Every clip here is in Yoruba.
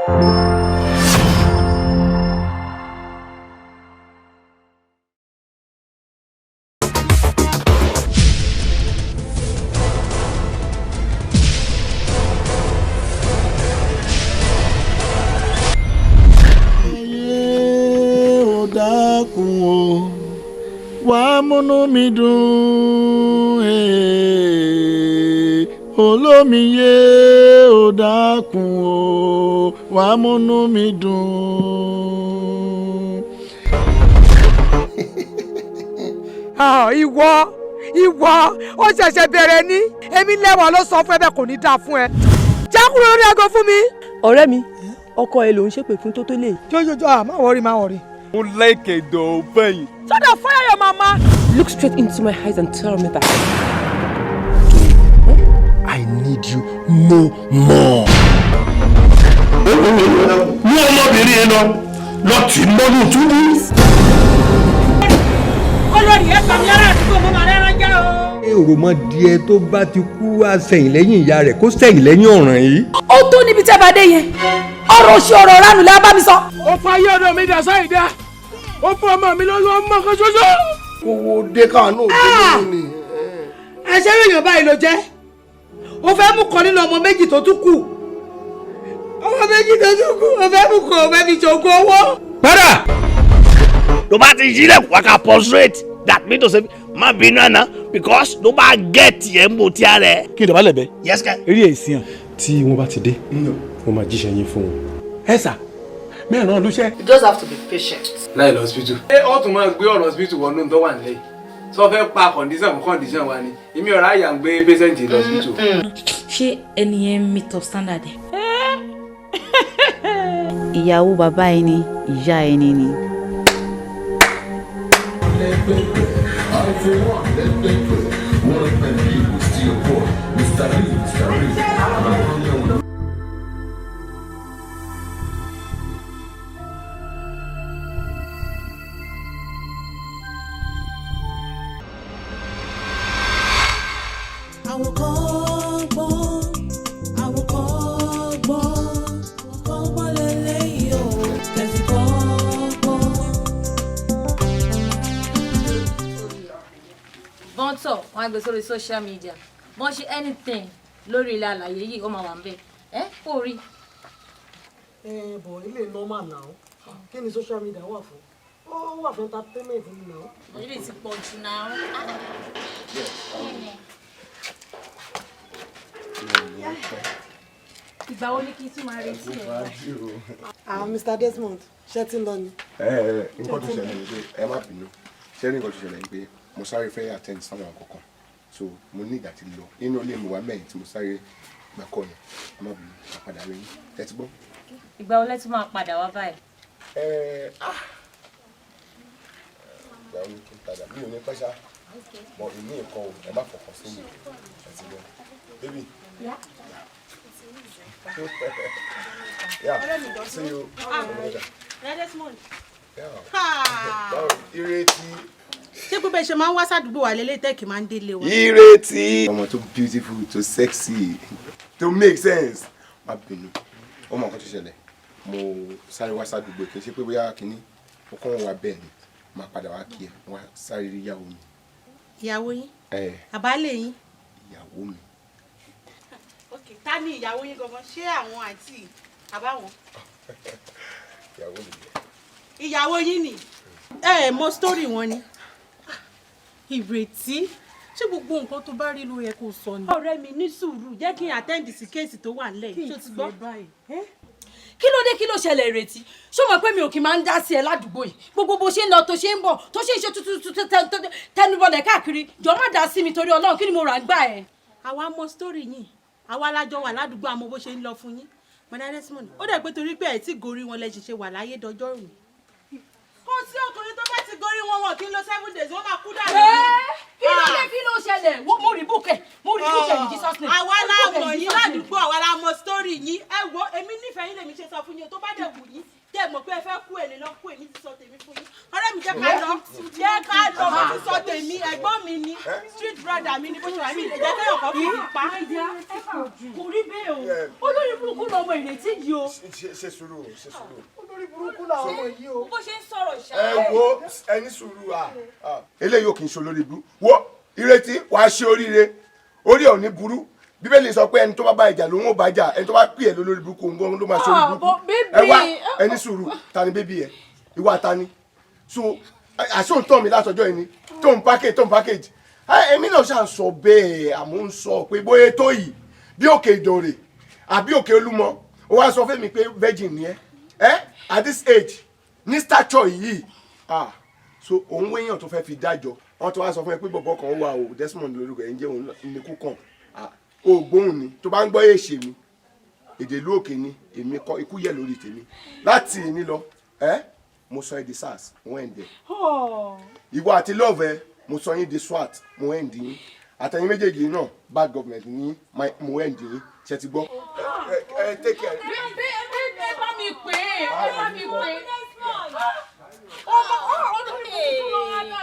Wá múnú mi dùn, olómiyé ó dákun o, wá múnú mi dùn. Ìwọ ó ṣẹ̀ṣẹ̀ bẹ̀rẹ̀ ní èmi lẹ́wọ̀n ló sọ fún ẹ bẹ́ẹ̀ kò ní dáa fún ẹ. jákúrò lórí aago fún mi. ọ̀rẹ́ mi ọkọ ẹ ló ń ṣépè fún tó tó lè. jọjọjọ má wọrí. mo like ẹ̀dọ̀ bẹ́yìn. Shut up, fire your mama. Look straight into my eyes and tell me that. I need you no more. Mú ọmọbìnrin yẹn lọ tì mọ́nú túbú. Olórí ẹ̀ kàn yára àdúgbò mọ́ màá rẹ́rán já o. Òròmọdìẹ tó bá ti kú àsẹ̀yìn lẹ́yìn ìyá rẹ̀ kó sẹ̀yìn lẹ́yìn ọ̀ràn yìí. Ó tó níbi tẹ́ bá dé yẹn. Ọ̀rọ̀ òṣì ọ̀rọ̀ ránù lẹ́ bá mi sọ. Ó fa ayé ọ̀dọ̀ mi dà sáì dá. Ó fún ọmọ mi lọ́wọ́ ọmọ kan ṣoṣo. Owó dé káàánú òde ni. Ẹ̀ṣẹ̀ èèyàn báyìí ló jẹ́. Ó fẹ́ mú kan nínú ọmọ méjì tó tún kù. Ọmọ méjì tó tún kù. Ó fẹ́ mú kan, ó fẹ́ fi jogún owó. Padà! Tó bá ti yílẹ̀ wákà prostrate that mean to say má bínú àná because tó bá get yẹn mo ti àrẹ. kí n dọ̀bálẹ̀ bẹ́. Yes sir. eré èsì hàn. tí wọ́n bá ti dé wọ́n máa jíṣẹ́ yín fún wọn. ẹ sà mẹ́rin náà ló ṣe. You just have to be patient. láì lọ hospital. ṣé ó tún máa gbé ọ̀rọ̀ hospital wọnú tó wà nílẹ̀ yìí sọ fẹ́ pa condition fún condition wa ni èmi ọ̀rá àyà ń gbé patient lọ hospital. ṣé ẹni yẹn meet up standard ẹ. ìyàwó bàbá ẹni ìyá ẹni ni. Bọ́ńtọ̀ wọn á gbé sórí social media wọ́n ṣe anything lórí ilẹ̀ àlàyé yìí ó máa wà ń bẹ̀ ẹ́ kò rí. Bọ̀ ilé normal náà kí ni social media wà fún? Ó wà fún entertainment ni náà. Ilé ti pọ̀ jù náà. Ìgbà wo ni kí n tún máa retí ẹ̀? Mr. Desmond ṣé tí ń lọ ni. Nǹkan tó ṣẹlẹ̀ ni pé ẹ má bínú ṣé ní nǹkan tó ṣẹlẹ̀ ni pé mo sáré fẹ́ attend sáwọn kankan so mo ní ìgbà tí lọ inú ilé mi wà mẹ́yìn tí mo sáré gbà kọ́ yẹn ẹ má bínú àpàdà rẹ yín ẹ ti gbọ́. Ìgbà wo lẹ tún máa padà wá báyìí? Ìgbà wo ni kí n padà mi ò ní pẹ́ ṣá mọ ìní nǹkan o ẹ má fọkàn sí mi ẹ ti gbọ́. Baby. Yeah. See you. Desmond. Ìrètí. Ṣé gbogbo ẹ̀ṣẹ̀ máa ń wá sádùúgbò wa lélẹ́ tẹ́ẹ̀kì máa ń délé wa? Ìrètí. Ọmọ tó beautiful tó sexy tó make sense. Má bínú. Ó mọ nǹkan tó ṣẹlẹ̀. Mo sáré wá sádùúgbò kì í ṣe pé bóyá kìíní ọkọ wọn wà bẹ́ẹ̀ ni. Máa padà wá kí ẹ. Wọ́n sáré rí ìyàwó mi. Ìyàwó yín? Àbálẹ̀ yín? Ìyàwó mi. Okay, ta ni ìyàwó yín gangan? Ṣé àwọn àǹtí àbáwọn? Ìyàwó mi. Ìyàwó yín ni? Mọ story wọn ni. Ìrètí ṣé gbogbo nǹkan tó bá rí ló yẹ kó sọ ni. Ọ̀rẹ́ mi ní sùúrù jẹ́ kí n attend sí kéèsì tó wà nílẹ̀ yìí. Ṣé o ti gbọ́ báyìí? Kí ló dé kí ló ṣẹlẹ̀ Ìrètí? Ṣé o mọ̀ pé mi ò kì í máa ń dá sí ẹ ládùúgbò yìí? Gbogbo bó ṣe ń lọ tó ṣe ń bọ̀ tó ṣe ń ṣe tuntun tẹnubọlẹ̀ káàkiri jọ má dá sí mi torí Ọlọ́run kí ni mo rà ń gbà ẹ. Àwa mọ story yìí àwa lájọ wà ládùúgbò àmọ́ bó ṣe ń lọ fún yín. Mọ̀dá Desmond ó dẹ̀ pé torí pé ẹ̀ tí gorí wọn lẹ ṣe wà láyé dọjọ́ rùn. Kò sí ọkùnrin tó bá ti gorí wọn kí n lọ 7 days wọ́n máa kú dànù. Kí ló ṣẹlẹ̀? Mo rí bùkẹ̀ ní Jesus name. Àwa la mọ̀ yín ládùúgbò àwa la mọ story yín. Ẹ wo èmi nífẹ̀ẹ́ yín lèmi ṣe sọ fún yín tó bá dẹ̀ wù yín tẹ́ mọ̀ pé ẹ fẹ́ kú ẹ̀ lè lọ kú èmi ti sọ tèmi fún yín. Ọ̀rẹ́ mi jẹ́ ká lọ. jẹ́ ká lọ bá ti sọ tèmi ẹ̀gbọ́n mi ni street brother mi ni bó ṣe wà mí ìlẹ̀ jẹ́ kẹ́yọ̀ kan fi pa. Kò rí bẹ́ẹ̀ o. Olórí burúkú lọmọ ìrètí yìí o. Ṣe sùúrù. Olórí burúkú làwọn ọmọ yìí o. Bó ṣe ń sọ̀rọ̀ ṣá. Ẹ wo ẹni sùúrù eléyìí ò kì í ṣe olórí burú. Wo ìrètí wàá ṣe oríire. Orí ò ní burú. Bíbélì sọ pé ẹni tó bá bá ìjà ló ń bá jà, ẹni tó bá pè é lórí burúkú òun ló máa ṣe orí burúkú. Ẹ wá ẹni sùúrù ta ni bébí ẹ ìwà ta ni so àṣọǹtàn mi látọjọ́ yìí ni tó ń package èmi náà ṣà ń sọ bẹ́ẹ̀ àmọ́ ń sọ pé bóyá tó yìí bí òkè ìdòrè àbí òkè olúmọ ó wá sọ fún mi pé virgin ni ẹ at this age ní stature yìí so òun wéyàn tó fẹ́ fi dájọ́ wọ́n tó wá sọ fún ẹ pé bọ̀bọ̀ kan wà o Desmond lórúkọ ẹ̀ ń jẹ́ òun ní kú kàn ògbóhùn ni tó bá ń gbọ́ èṣè mi èdè ìlú òkè ni èmi kọ́ ikú yẹ̀ lórí tèmi láti ìní lọ mo sọ yín di SARS mo ẹ̀ ń dẹ̀ ìwọ àti love mo sọ yín di SWAT mo ẹ̀ ń dì yín àtẹ̀yìn méjèèjì náà bad government ní mo ẹ̀ ń dì yín ṣe ti gbọ́. Take care. Ẹ bá mi pè é ọmọ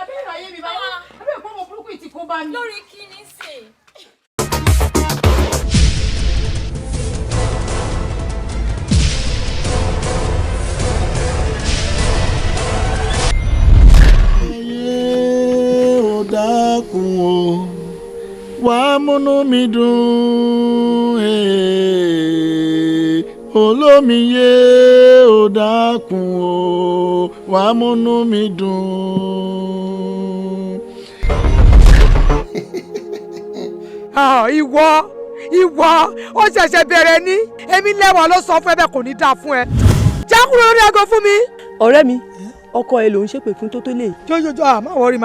abẹ́rẹ́ ayé mi báyìí abẹ́rẹ́ pọ́ ọmọ burúkú ìtì kó bá mi. Lórí kí ni sè? Dákun o wá múnú mi dùn olómiyé ó dákun o wá múnú mi dùn. ìwọ ó ṣẹ̀ṣẹ̀ bẹ̀rẹ̀ ní èmi lẹ́wọ̀n ló sọ fún ẹ bẹ́ẹ̀ kò ní dáa fún ẹ jákúrò lórí aago fún mi. ọ̀rẹ́ mi ọkọ ẹ ló ń ṣépè fún tó tó lè. jọjọjọ má wọrí.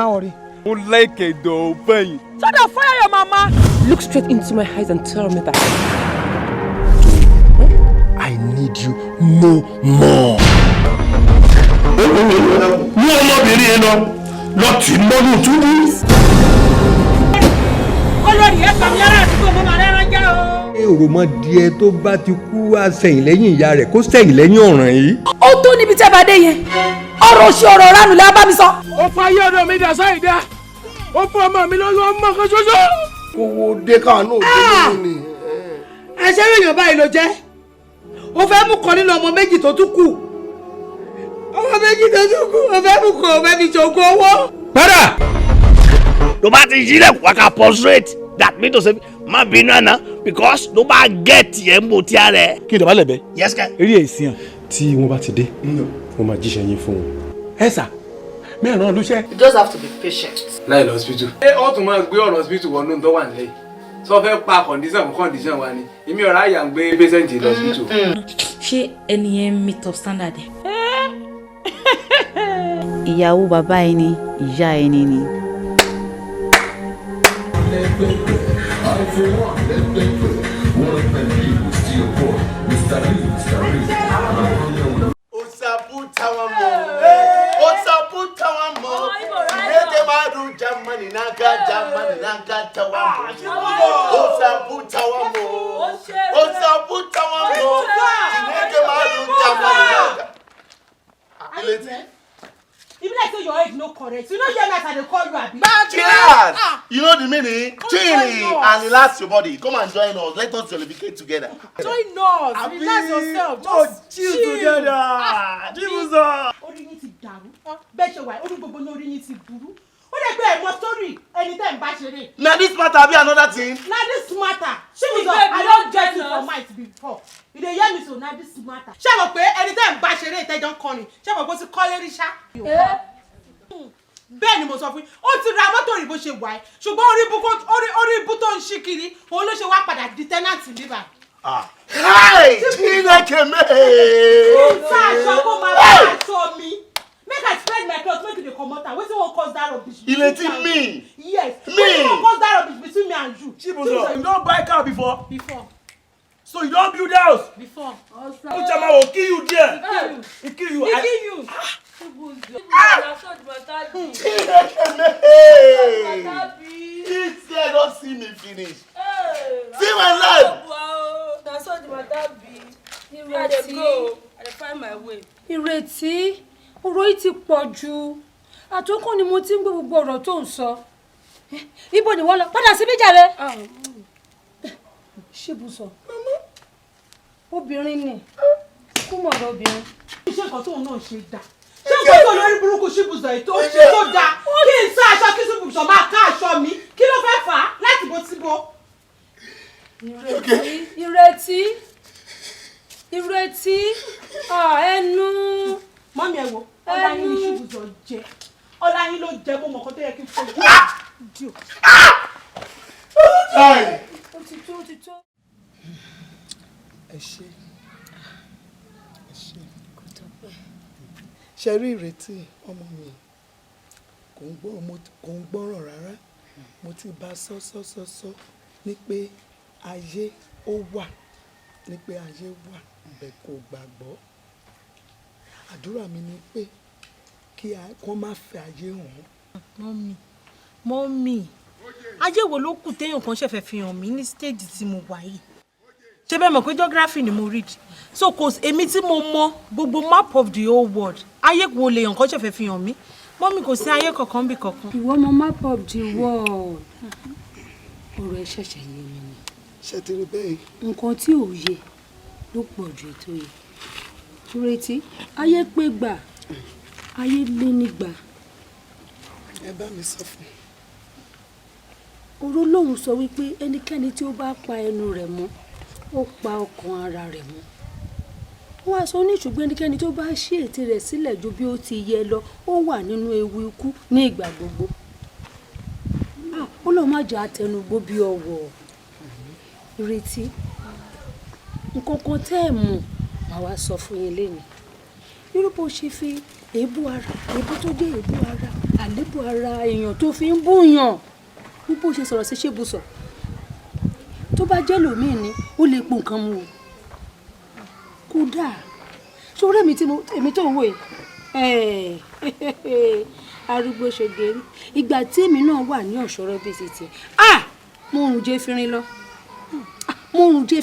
mo like ẹ̀dọ̀ bẹ́yìn. Shut up, fire your mama! Look straight into my eyes and tell me that. I need you no more. Mú ọmọbìnrin yẹn lọ tì í mọ́nú túbú. Olórí ẹ̀ kàmí ara àdúgbò mọ́ màá rẹ́rán já o. Òròmọdìẹ tó bá ti kú àsẹ̀yìn lẹ́yìn ìyá rẹ̀ kó sẹ̀yìn lẹ́yìn ọ̀ràn yìí. Ó tó níbi tẹ́ bá dé yẹn ọ̀rọ̀ òṣì ọ̀rọ̀ ránù lẹ́ bá mi sọ. Ó fa ayé ọ̀dọ̀ mi dà sáì dá ó fún ọmọ mi lọ́wọ́ ọmọ kan ṣoṣo. Owó dé káwọn náà dé nínú ni. Ẹ̀ṣẹ̀ èèyàn báyìí ló jẹ́ ó fẹ́ mú kan nínú ọmọ méjì tó tún kù ó fẹ́ mú kan ó fẹ́ fi ṣògùn owó. Padà tó bá ti yílẹ̀ wà ká prostrate that mean to say má bínú àná because tó bá get yẹn mo ti àrẹ. Kí n dọ̀bálẹ̀ bẹ́. Yes sir. Eré èsì hàn. tí wọ́n bá ti dé wọ́n máa jíṣẹ́ yín fún wọn. ẹ sà mẹ́rin náà ló ṣe. You just have to be patient. láì lọ hospital. ó tún máa gbé ọ̀rọ̀ hospital wọnú tó wà nílẹ̀ yìí sọ fẹ́ pa condition wa ni èmi ọ̀rá àyà ń gbé patient lọ hospital. Ṣé ẹni yẹn meet up standard ẹ? Ìyàwó bàbá ẹni ìyá ẹni ni. Even like say your head no correct. You know hear me as I dey call you abi. Cheers! You know the meaning? Chilling and relax your body. Come and join us. Let us celebrate together. Join us. Relax yourself. Just chill together. Chibuzo. Orí yín ti dàrú. Bẹ́ẹ̀ ṣe wà orí gbogbo ní orí yín ti burú. Ó lè gbé ẹ̀mọ́ sórí ẹni tẹ́ ń bá ṣeré. Na this matter be another thing. Na this matter. Chibuzo, I don get you for mind before. You dey hear me so na this matter. Ṣé mo pé ẹni tẹ́ ń bá ṣeré ìtẹ́jọ́ ń kọrin? Ṣé mo pé ó ti kọ́ lérí ṣá? Bẹ́ẹ̀ ni mo sọ fún yín ó ti ra mọ́tò òyìnbó ṣe wà ẹ́ ṣùgbọ́n orí ibú tó ń ṣí kiri òun ló ṣe wá padà di tẹ́nàtì níbà. Hi! Chineke me! Ìta aṣọ kó máa bá aṣọ mi. Make I spread my clothes make you dey comot am. Wetin wan cause that rubbish? Ileti me! Yes. Me! Wetin wan cause that rubbish between me and you? Chibuzo, you don buy car before? Before. So you don build house? Before. Uchama will kill you there. He kill you. He kill you. This guy don't see me finish. See my life. That's all the matter be. I dey go. I dey find my way. Ìrètí ọ̀rọ̀ yìí ti pọ̀ jù àtúnkù ni mo ti ń gbé gbogbo ọ̀rọ̀ tó ń sọ. Ibo ni wọ́n lọ padà síbí jàre. Ṣébùsọ̀ obìnrin ni kú mọ̀ ọ̀rọ̀ obìnrin. Iṣẹ́ nǹkan tóun náà ṣe dá. Ṣé nǹkan tó lórí burúkú Ṣébùsọ̀ ètò ṣe tó dáa? Kí n sá aṣọ kí Ṣébùsọ̀ máa ká aṣọ mi? Kí ló fẹ́ fà á láti bó sí bó? Ìrètí ẹnu. Mọ́mí ẹ wo ọlá yín ní Ṣébùsọ̀ jẹ. Ọlá yín ló jẹ mọ́ mọ̀kàn tó yẹ kí n fojú. Ó ti tó. Ẹ ṣé ṣe rí ìrètí ọmọ mi kò ń gbọ́ràn rárá. Mo ti bá sọ ní pé ayé ó wà ní pé ayé wà bẹ́ẹ̀ kò gbàgbọ́. Àdúrà mi ni pé kí wọ́n má fẹ́ ayé hàn. Mọ́mí ayé wo ló kù téèyàn kan ṣẹ̀fẹ̀ fi hàn mí ní stage tí mo wà yìí? Ṣé bẹ́ẹ̀ mọ̀ pé geography ni mo read, so kò èmi tí mo mọ gbogbo map of the whole world ayé wo lèèyàn kan ṣẹ̀fẹ̀ fi hàn mí? Mọ́mí kò sí ayé kankan bí kankan. Ìwọ mọ map of the world. Ọ̀rọ̀ ẹ ṣẹ̀ṣẹ̀ yé mi ni. Ṣé ti rí bẹ́ẹ̀? Nǹkan tí ò yé ló pọ̀ ju ètò yìí. Ìrètí ayé pé gbà ayé lé nígbà. Ẹ bá mi sọ fún. Ọ̀rọ̀ Ọlọ́run sọ wípé ẹnikẹ́ni tí ó bá pa ẹnu rẹ̀ mọ́ ó pa ọkàn ara rẹ̀ mọ́. Ó wá sọ ní ṣùgbọ́n ẹnikẹ́ni tó bá ṣí ètè rẹ̀ sílẹ̀ ju bí ó ti yẹ lọ ó wà nínú ewu ikú ní ìgbà gbogbo. Ó lọ má jà àtẹnugbó bí ọwọ́. Ìrètí nǹkan kan tẹ́ ẹ̀ mọ̀ màá wá sọ fún yín lẹ́nu. Irú bó ṣe fi èébú tó jẹ́ èébú ara àlébù ara èèyàn tó fi ń búyàn bó ṣe sọ̀rọ̀ sí Ṣébùsọ̀ tó bá jẹ́ lòmíì ni ó lè po nǹkan mu o kódà ṣọ́rẹ́ èmi tó wò yìí arúgbó ṣògeri ìgbà tí èmi náà wà ní ọ̀ṣọ́rọ́ bíi ti tiẹ̀ mo rùn jẹ́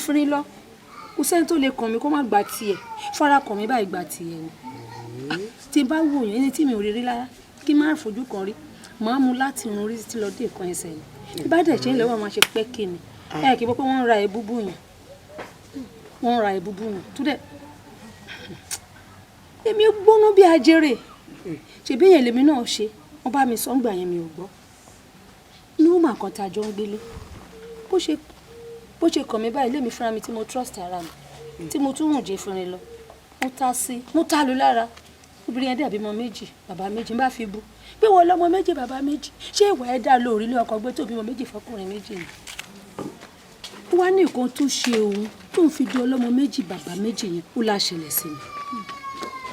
fínrín lọ kò sẹ́ni tó lè kàn mí kó má gba tiẹ̀ fara kàn mí báyìí gba tiẹ̀ ni tí bá wò yẹn ní tí mi ò rí lára kí n má fojú kan rí màá mú láti irun orí títí lọ dé ìkan ẹsẹ̀ ni bí bá dẹ̀ ṣe ń lọ́wọ́ máa ṣe pẹ́ kí ni kì í bọ́ pé wọ́n ń ra ebúbú yẹn tó dẹ̀ èmi gbóná bí ajere ṣèbí yẹn lèmi náà ṣe wọ́n bá mi sọ ń gbà yẹn mi ò gbọ́ ní wọ́n máa kan tá a jọ ń gbélé bó ṣe kàn mí báyìí lémi fúnra mi tí mo trust ara mi tí mo tún rùn jẹ́ fúnra lọ mo ta lù lára obìnrin yẹn dàbí ọmọ méjì bàbá méjì ń bá fi bú pé wọ́n lọ́mọ méjì bàbá méjì ṣé ìwà ẹ̀ dá lórí ilé ọkọ gbé tó bímọ méjì fọkùnrin méjì ni ó wá ní nǹkan tó ṣe òun tó ń fi di ọlọ́mọ méjì bàbá méjì yẹn ó lá ṣẹlẹ̀ sí mi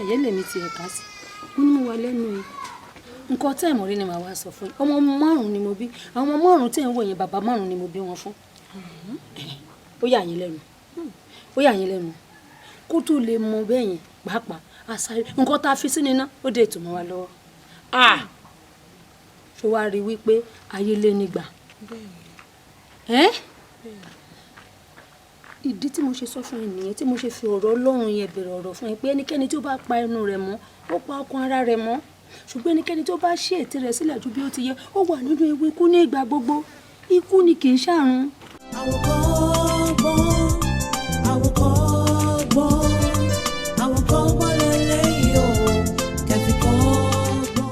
ẹ̀yẹ́ lèmi ti ẹ̀ka sí mo ní mo wà lẹ́nu yìí nǹkan tẹ́ ìmọ̀rí ni màá wá sọ fún yín ọmọ márùn-ún ni mo bí àwọn ọmọ márùn-ún tẹ́ ń wò yẹn bàbá márùn-ún ni mo bí wọn fún ó yà yín lẹ́nu kó tó lè mọ bẹ́ẹ̀ yẹn pàápàá àṣàrí nǹkan tá a fi sínú iná ó dé ètò mọ́ wa lọ́wọ́ ṣé wàá rí wípé ayé lé nígbà ìdí tí mo ṣe sọ fún ẹ nìyẹn tí mo ṣe fi ọ̀rọ̀ Ọlọ́run yẹn bẹ̀rẹ̀ ọ̀rọ̀ fún ẹ pé ẹnikẹ́ni tó bá pa ẹnu rẹ̀ mọ́ ó pa ọkàn ara rẹ̀ mọ́ ṣùgbọ́n ẹnikẹ́ni tó bá ṣí ètè rẹ̀ sílẹ̀ ju bí ó ti yẹ ó wà nínú ewu ikú ní ìgbà gbogbo ikú ni kì í ṣàrùn. Àwòkọ́gbọ́n lélẹ́yìí o kẹ́fì kọ́gbọ́n.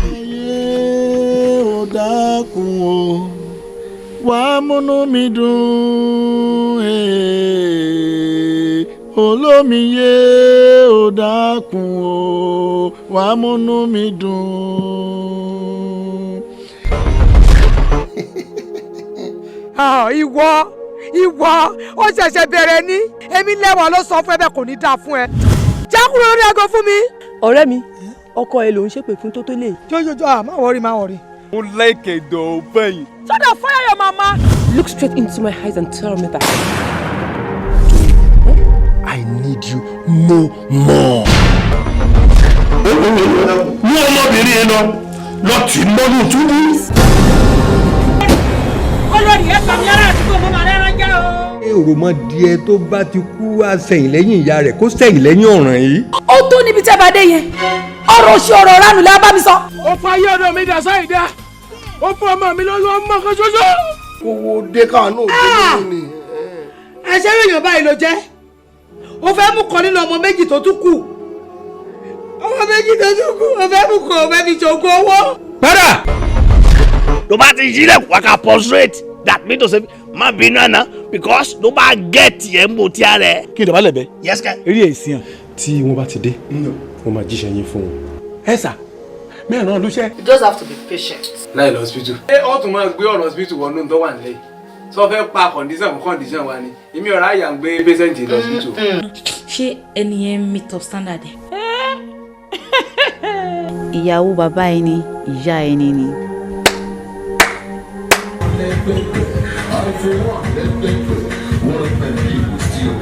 Ayé ò dákun o wàá múnú mi dùn olómiyé ò dákun o wàá múnú mi dùn. ìwọ ó ṣẹ̀ṣẹ̀ bẹ̀rẹ̀ ní èmi lẹ́wọ̀n ló sọ fún ẹ bẹ́ẹ̀ kò ní dáa fún ẹ jákúrò lórí aago fún mi. ọ̀rẹ́ mi ọkọ ẹ ló ń ṣépè fún tó tó lè. jọjọjọ má wọrí. mo like ẹ̀dọ̀ bẹ́yìn. Shut up, fire your mama. Look straight into my eyes and tell me that. I need you no more. Mú ọmọbìnrin yẹn lọ tì mọ́nú túbú. dúró nìyẹn pa mi ará àdúgbò mo máa rẹ́rán jẹ́ o. òròmọdìẹ tó bá ti kú àsẹ̀yìn lẹ́yìn ìyá rẹ̀ kó sẹ̀yìn lẹ́yìn ọ̀ràn yìí. ó tó níbi tẹ́ bá dé yẹn ọ̀rọ̀ òṣì ọ̀rọ̀ ránù lẹ́ bá mi sọ. ó fa ayé ọ̀dọ̀ mi dà sáì dá ó fún ọmọ mi lọ́wọ́ ọmọ kan ṣoṣo. owó dé káwọn náà dé nínú ni. àṣẹ èèyàn báyìí ló jẹ́ ó fẹ́ mú kan nínú ọmọ méjì tó tún kù ọmọ méjì tó tún kù ó fẹ́ mú kan ó fẹ́ fi ṣògùn owó. padà. tó bá ti yílẹ̀ wà ká prostrate that mean to say má bínú àná because tó bá get yẹn mo ti ara ẹ. kí n dọ̀bálẹ̀ bẹ́. yes ka. eré èsì hàn tí wọ́n bá ti dé wọ́n máa jíṣẹ́ yín fún wọn. ẹ sà mẹ́rin náà ló ṣe. you just have to be patient. láì lọ hospital. ṣé ó tún máa gbé ọ̀rọ̀ hospital wọnú tó wà nílẹ̀ yìí sọ fẹ́ pa condition fún condition wa ni èmi ọ̀rá àyà ń gbé patient lọ hospital. ṣé ẹni yẹn meet up standard ẹ. ìyàwó bàbá ẹni ìyá ẹni ni. I feel one, let's get through. What if the people steal